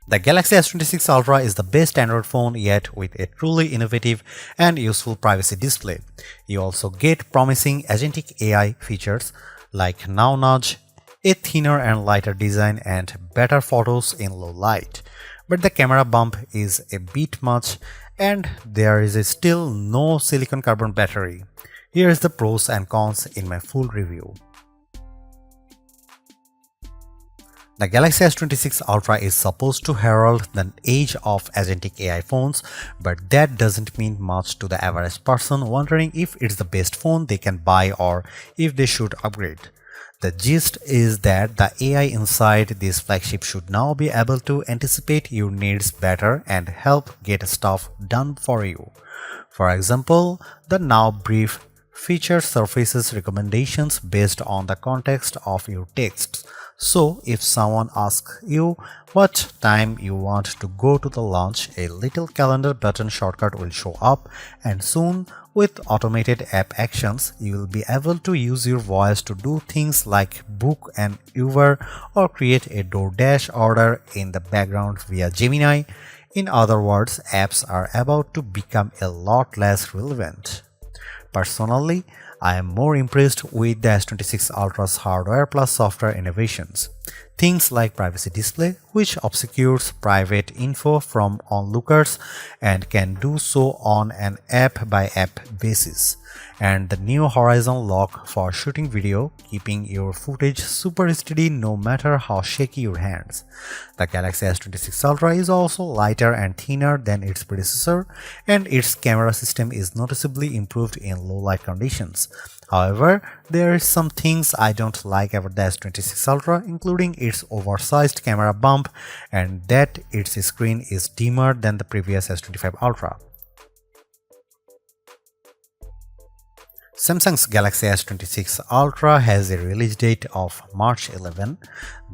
The Galaxy S26 Ultra is the best Android phone yet with a truly innovative and useful privacy display. You also get promising agentic AI features like Now Nudge, a thinner and lighter design, and better photos in low light. But the camera bump is a bit much and there is still no silicon carbon battery. Here is the pros and cons in my full review. The Galaxy S26 Ultra is supposed to herald the age of agentic AI phones, but that doesn't mean much to the average person wondering if it's the best phone they can buy or if they should upgrade. The gist is that the AI inside this flagship should now be able to anticipate your needs better and help get stuff done for you. For example, the Now Brief feature surfaces recommendations based on the context of your texts. So, if someone asks you what time you want to go to the lunch, a little calendar button shortcut will show up, and soon, with automated app actions, you will be able to use your voice to do things like book an Uber or create a DoorDash order in the background via Gemini. In other words, apps are about to become a lot less relevant. Personally, I am more impressed with the S26 Ultra's hardware plus software innovations. Things like privacy display, which obscures private info from onlookers and can do so on an app-by-app basis, and the new horizon lock for shooting video, keeping your footage super steady no matter how shaky your hands. The Galaxy S26 Ultra is also lighter and thinner than its predecessor, and its camera system is noticeably improved in low light conditions. However, there are some things I don't like about the S26 Ultra, including its oversized camera bump and that its screen is dimmer than the previous S25 Ultra. Samsung's Galaxy S26 Ultra has a release date of March 11.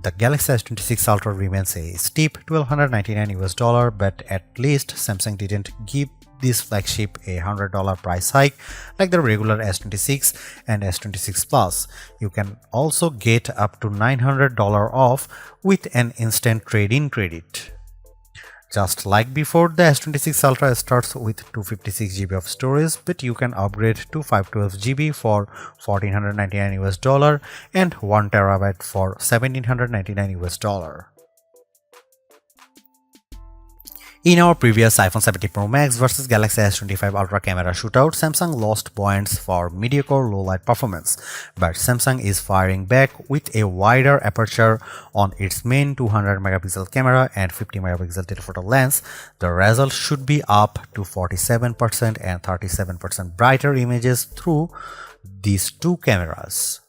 The Galaxy S26 Ultra remains a steep $1,299, but at least Samsung didn't give this flagship a $100 price hike like the regular S26 and S26 Plus. You can also get up to $900 off with an instant trade-in credit. Just like before, the S26 Ultra starts with 256 GB of storage, but you can upgrade to 512 GB for $1,499 and 1 TB for $1,799. In our previous iPhone 17 Pro Max vs Galaxy S25 Ultra camera shootout, Samsung lost points for mediocre low-light performance, but Samsung is firing back with a wider aperture on its main 200-megapixel camera and 50-megapixel telephoto lens. The result should be up to 47% and 37% brighter images through these two cameras.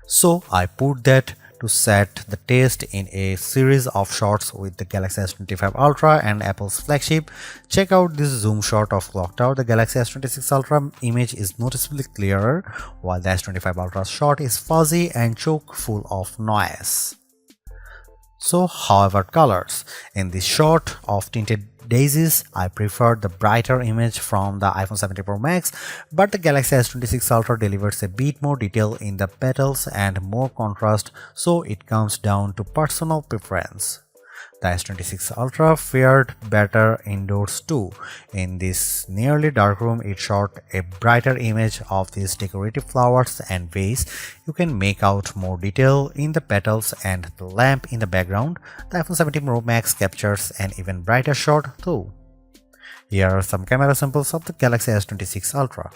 So I put that to set the test in a series of shots with the Galaxy S25 Ultra and Apple's flagship. Check out this zoom shot of clock tower. The Galaxy S26 Ultra image is noticeably clearer, while the S25 Ultra shot is fuzzy and chock full of noise. So, how about colors? In this shot of tinted daisies, I prefer the brighter image from the iPhone 17 Pro Max, but the Galaxy S26 Ultra delivers a bit more detail in the petals and more contrast, so it comes down to personal preference. The S26 Ultra fared better indoors too. In this nearly dark room, it shot a brighter image of these decorative flowers and vase. You can make out more detail in the petals and the lamp in the background. The iPhone 17 Pro Max captures an even brighter shot too. Here are some camera samples of the Galaxy S26 Ultra.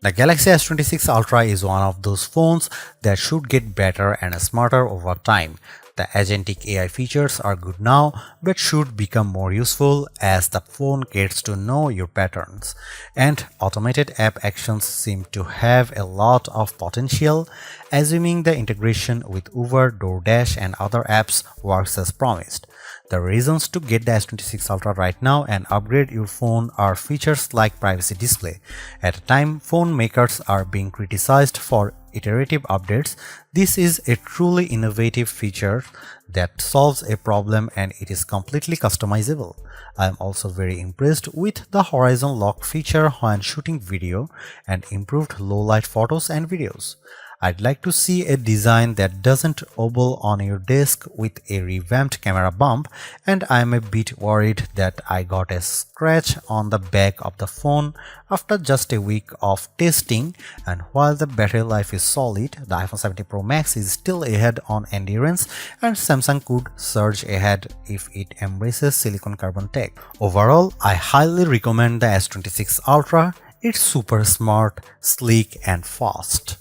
The Galaxy S26 Ultra is one of those phones that should get better and smarter over time. The agentic AI features are good now, but should become more useful as the phone gets to know your patterns. And automated app actions seem to have a lot of potential, assuming the integration with Uber, DoorDash, and other apps works as promised. The reasons to get the S26 Ultra right now and upgrade your phone are features like privacy display. At a time phone makers are being criticized for iterative updates, this is a truly innovative feature that solves a problem and it is completely customizable. I am also very impressed with the horizon lock feature when shooting video and improved low light photos and videos. I'd like to see a design that doesn't wobble on your desk with a revamped camera bump, and I'm a bit worried that I got a scratch on the back of the phone after just a week of testing, and while the battery life is solid, the iPhone 17 Pro Max is still ahead on endurance and Samsung could surge ahead if it embraces silicon carbon tech. Overall, I highly recommend the S26 Ultra. It's super smart, sleek and fast.